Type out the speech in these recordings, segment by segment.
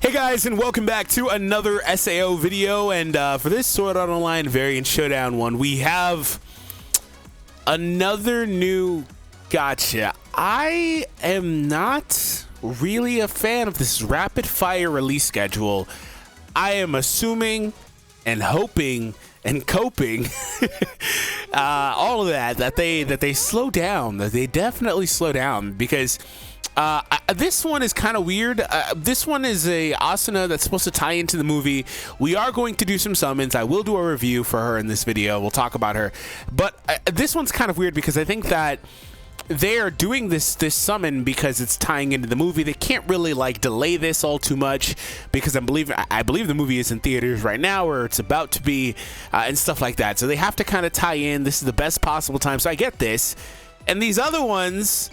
Hey guys, and welcome back to another SAO video. And for this Sword Art Online variant Showdown one, we have another new gacha. I am not really a fan of this rapid fire release schedule. I am assuming and hoping and coping all of that they slow down, that they definitely slow down, because this one is kind of weird. This one is a Asuna that's supposed to tie into the movie. We are going to do some summons. I will do a review for her in this video. We'll talk about her. But this one's kind of weird because I think that they are doing this summon because it's tying into the movie. They can't really like delay this all too much because I believe the movie is in theaters right now, or it's about to be, and stuff like that. So they have to kind of tie in. This is the best possible time. So I get this. And these other ones,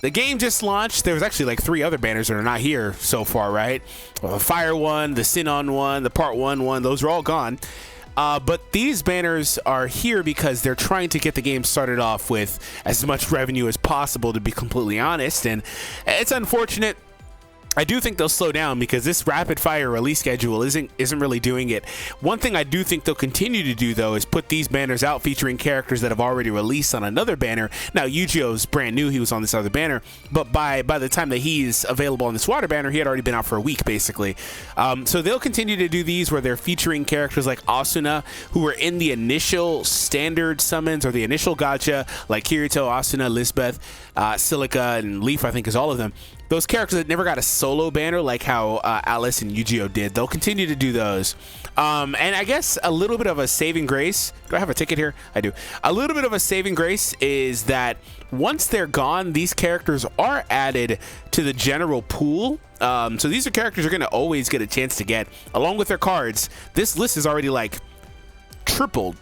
the game just launched. There was actually like 3 other banners that are not here so far, right? Well, the Fire one, the Sinon one, the Part 1 one, those are all gone. But these banners are here because they're trying to get the game started off with as much revenue as possible, to be completely honest. And it's unfortunate. I do think they'll slow down because this rapid fire release schedule isn't really doing it. One thing I do think they'll continue to do, though, is put these banners out featuring characters that have already released on another banner. Now, Yu-Gi-Oh's brand new. He was on this other banner, but by the time that he's available on this water banner, he had already been out for a week, basically. So they'll continue to do these where they're featuring characters like Asuna, who were in the initial standard summons or the initial gacha, like Kirito, Asuna, Lisbeth, Silica, and Leaf, I think is all of them. Those characters that never got a solo banner like how Alice and Yu-Gi-Oh did, they'll continue to do those. And I guess a little bit of a saving grace. Do I have a ticket here? I do. A little bit of a saving grace is that once they're gone, these characters are added to the general pool. So these are characters you're going to always get a chance to get, along with their cards. This list is already like tripled,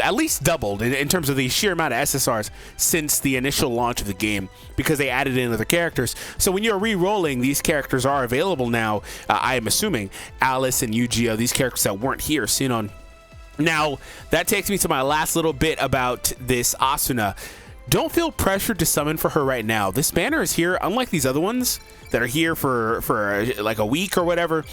at least doubled in terms of the sheer amount of SSRs since the initial launch of the game, because they added in other characters. So when you're re-rolling, these characters are available now. I am assuming Alice and Yu-Gi-Oh, these characters that weren't here, Sinon. Now, that takes me to my last little bit about this Asuna. Don't feel pressured to summon for her right now. This banner is here, unlike these other ones that are here for like a week or whatever.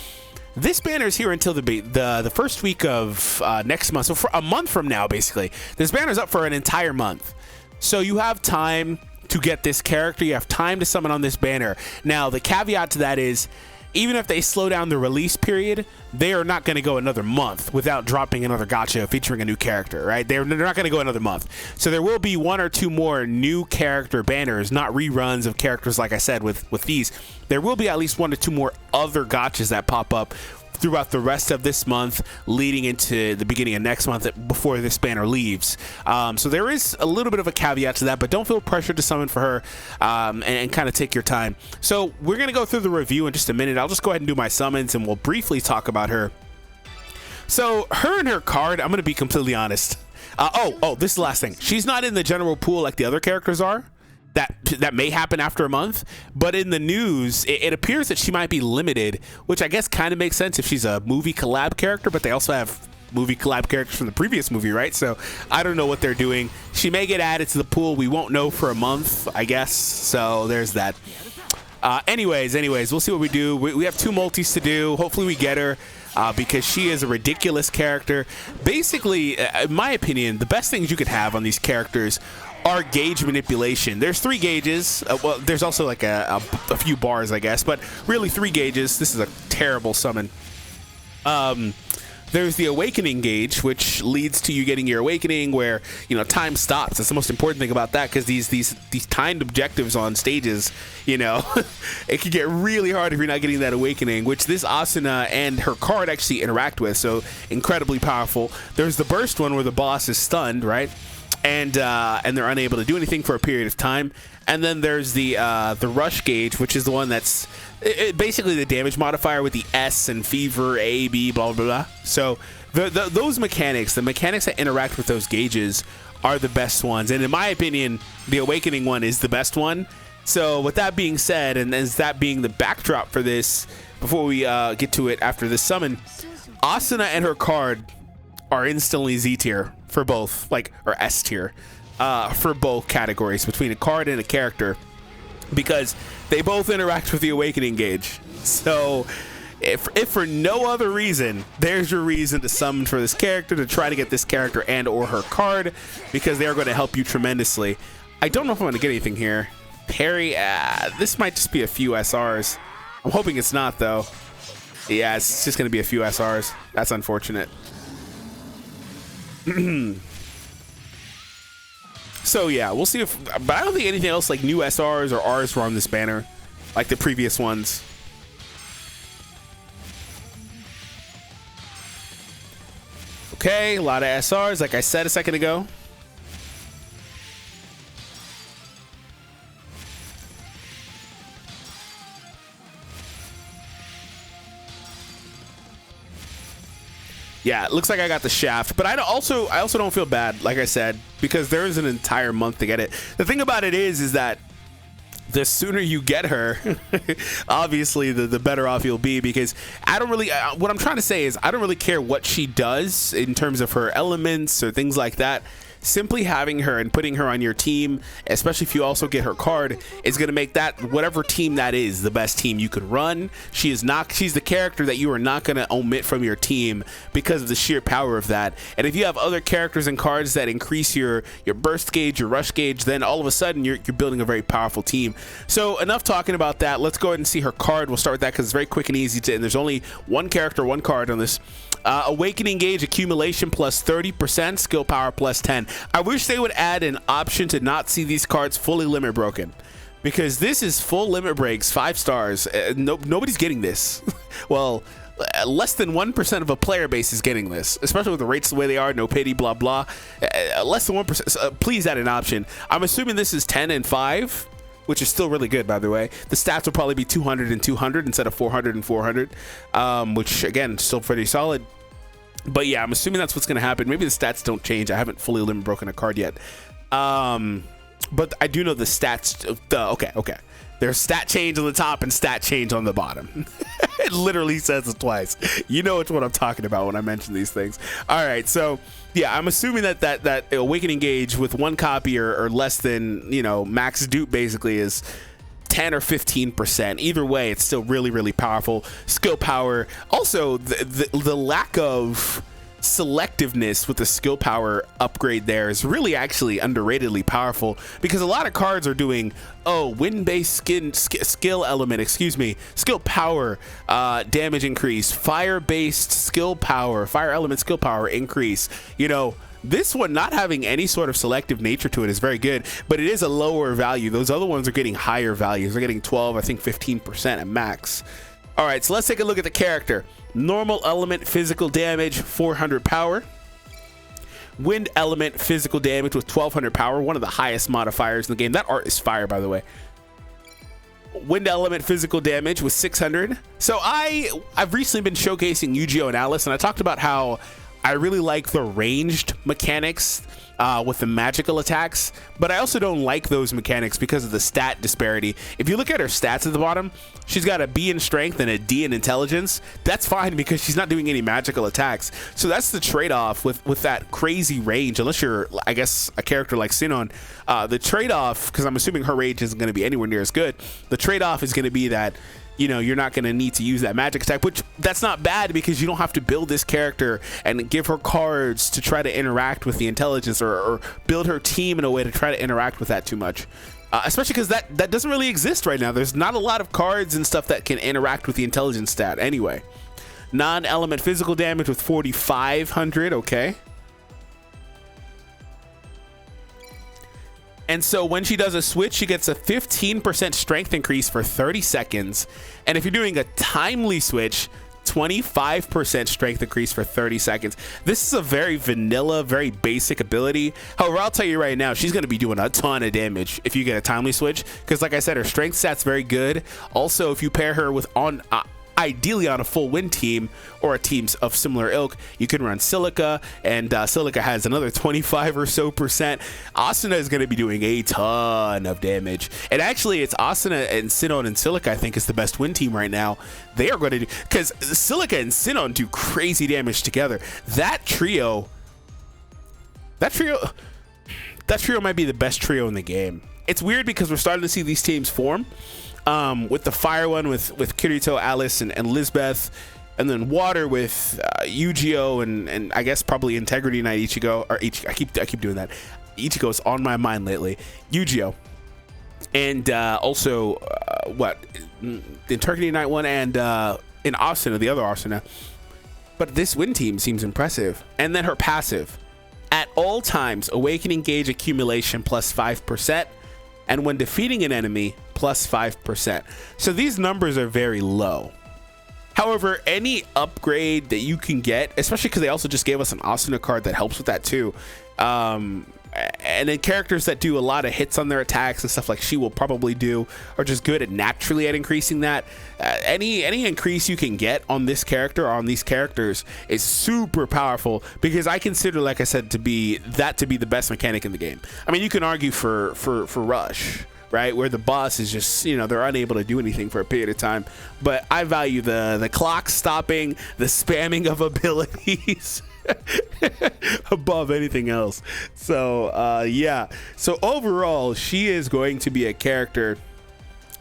This banner is here until the first week of next month. So for a month from now, basically. This banner is up for an entire month. So you have time to get this character. You have time to summon on this banner. Now, the caveat to that is, even if they slow down the release period, they are not going to go another month without dropping another gacha featuring a new character, right? They're not going to go another month. So there will be 1 or 2 more new character banners, not reruns of characters like I said with these. There will be at least 1 to 2 more other gachas that pop up throughout the rest of this month, leading into the beginning of next month before this banner leaves. So there is a little bit of a caveat to that, but don't feel pressured to summon for her, and kind of take your time. So we're going to go through the review in just a minute. I'll just go ahead and do my summons and we'll briefly talk about her. So her and her card, I'm going to be completely honest. This is the last thing. She's not in the general pool like the other characters are. That may happen after a month, but in the news, it appears that she might be limited, which I guess kind of makes sense if she's a movie collab character, but they also have movie collab characters from the previous movie, right? So I don't know what they're doing. She may get added to the pool. We won't know for a month, I guess. So there's that. Anyways, we'll see what we do. We have 2 multis to do. Hopefully we get her. Because she is a ridiculous character. Basically, in my opinion, the best things you could have on these characters are gauge manipulation. There's 3 gauges. Well, there's also like a few bars, I guess, but really 3 gauges. This is a terrible summon. There's the awakening gauge, which leads to you getting your awakening where, you know, time stops. That's the most important thing about that, because these timed objectives on stages, you know, it can get really hard if you're not getting that awakening, which this Asuna and her card actually interact with. So incredibly powerful. There's the burst one where the boss is stunned, right? And they're unable to do anything for a period of time. And then there's the rush gauge, which is the one that's basically the damage modifier with the S and fever, A, B, blah, blah, blah. So those mechanics, the mechanics that interact with those gauges are the best ones. And in my opinion, the awakening one is the best one. So with that being said, and as that being the backdrop for this, before we get to it after this summon, Asuna and her card are instantly Z tier for both, or S tier for both categories, between a card and a character, because they both interact with the awakening gauge. So if for no other reason, there's your reason to summon for this character, to try to get this character and or her card, because they are going to help you tremendously. I don't know if I'm going to get anything here. Parry, this might just be a few SRs. I'm hoping it's not, though. Yeah, it's just going to be a few SRs. That's unfortunate. So yeah, we'll see if, but I don't think anything else like new SRs or Rs were on this banner like the previous ones. Okay, a lot of SRs like I said a second ago. Yeah, it looks like I got the shaft, but I also don't feel bad, like I said, because there is an entire month to get it. The thing about it is that the sooner you get her, obviously the better off you'll be, because I don't really, what I'm trying to say is I don't really care what she does in terms of her elements or things like that. Simply having her and putting her on your team, especially if you also get her card, is going to make that, whatever team that is, the best team you could run. She's the character that you are not going to omit from your team because of the sheer power of that. And if you have other characters and cards that increase your burst gauge, your rush gauge, then all of a sudden you're building a very powerful team. So enough talking about that. Let's go ahead and see her card. We'll start with that because it's very quick and easy to, and there's only one character, one card on this. Awakening gauge accumulation plus 30%, skill power plus 10. I wish they would add an option to not see these cards fully limit broken, because this is full limit breaks, 5 stars. Nobody's getting this. Well, less than 1% of a player base is getting this, especially with the rates the way they are, no pity, blah blah. Less than 1%. Please add an option. I'm assuming this is 10 and 5, which is still really good, by the way. The stats will probably be 200 and 200 instead of 400 and 400, which again, still pretty solid. But yeah, I'm assuming that's what's going to happen. Maybe the stats don't change. I haven't fully limit broken a card yet. But I do know the stats. Okay. There's stat change on the top and stat change on the bottom. It literally says it twice. You know it's what I'm talking about when I mention these things. All right, so yeah, I'm assuming that awakening gauge with 1 copy or less than, you know, max dupe basically is 10 or 15%. Either way, it's still really, really powerful. Skill power. Also, the lack of selectiveness with the skill power upgrade there is really actually underratedly powerful, because a lot of cards are doing wind-based skill element, skill power damage increase, fire-based skill power, fire element skill power increase. You know, this one not having any sort of selective nature to it is very good, but it is a lower value. Those other ones are getting higher values. They're getting 12, I think 15% at max. All right, so let's take a look at the character. Normal element physical damage, 400 power. Wind element physical damage with 1200 power, one of the highest modifiers in the game. That art is fire, by the way. Wind element physical damage with 600. So I've recently been showcasing Yu-Gi-Oh! And Alice, and I talked about how I really like the ranged mechanics with the magical attacks, but I also don't like those mechanics because of the stat disparity. If you look at her stats at the bottom, she's got a B in strength and a D in intelligence. That's fine because she's not doing any magical attacks. So that's the trade-off with that crazy range, unless you're, I guess, a character like Sinon. The trade-off, because I'm assuming her range isn't going to be anywhere near as good, the trade-off is going to be that, you know, you're not going to need to use that magic attack, which that's not bad, because you don't have to build this character and give her cards to try to interact with the intelligence, or build her team in a way to try to interact with that too much. Especially because that doesn't really exist right now. There's not a lot of cards and stuff that can interact with the intelligence stat anyway. Non-element physical damage with 4,500, okay. And so when she does a switch, she gets a 15% strength increase for 30 seconds. And if you're doing a timely switch, 25% strength increase for 30 seconds. This is a very vanilla, very basic ability. However, I'll tell you right now, she's going to be doing a ton of damage if you get a timely switch, because like I said, her strength stat's very good. Also, if you pair her with ideally on a full win team or a teams of similar ilk, you can run Silica, and Silica has another 25 or so percent. Asuna is going to be doing a ton of damage, and actually it's Asuna and Sinon and Silica I think is the best win team right now. They are going to do, because Silica and Sinon do crazy damage together. That trio might be the best trio in the game. It's weird because we're starting to see these teams form. with the fire one with Kirito, Alice, and Lisbeth, and then water with Yu-Gi-Oh and I guess probably Integrity Knight Ichigo, or I keep doing that. Ichigo's on my mind lately. Yu-Gi-Oh, and also the Integrity Knight one, and in Asuna, the other Asuna. But this win team seems impressive. And then her passive. At all times, awakening gauge accumulation plus 5%, and when defeating an enemy, plus 5%. So these numbers are very low. However, any upgrade that you can get, especially because they also just gave us an Asuna card that helps with that too. And then characters that do a lot of hits on their attacks and stuff like she will probably do are just good at naturally at increasing that. Any increase you can get on this character or on these characters is super powerful, because I consider, like I said, to be the best mechanic in the game. I mean, you can argue for Rush, right, where the boss is just, you know, they're unable to do anything for a period of time, but I value the clock stopping, the spamming of abilities above anything else. So yeah, so overall she is going to be a character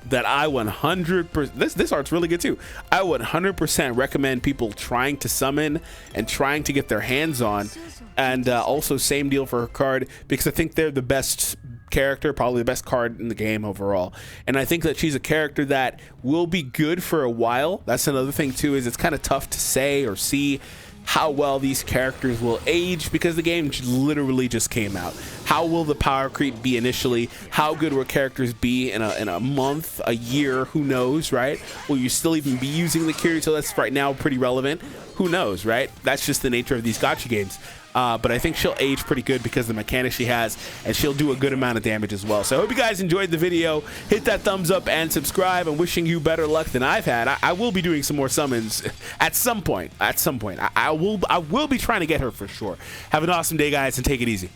that I 100%, this art's really good too. I 100% recommend people trying to summon and trying to get their hands on, and also same deal for her card, because I think they're the best character, probably the best card in the game overall. And I think that she's a character that will be good for a while. That's another thing too, is it's kind of tough to say or see how well these characters will age, because the game literally just came out. How will the power creep be initially? How good will characters be in a month, a year? Who knows, right? Will you still even be using the Kirito that's right now pretty relevant? Who knows, right? That's just the nature of these gacha games. But I think she'll age pretty good because of the mechanics she has, and she'll do a good amount of damage as well. So I hope you guys enjoyed the video. Hit that thumbs up and subscribe. I'm wishing you better luck than I've had. I will be doing some more summons at some point. I will be trying to get her for sure. Have an awesome day, guys, and take it easy.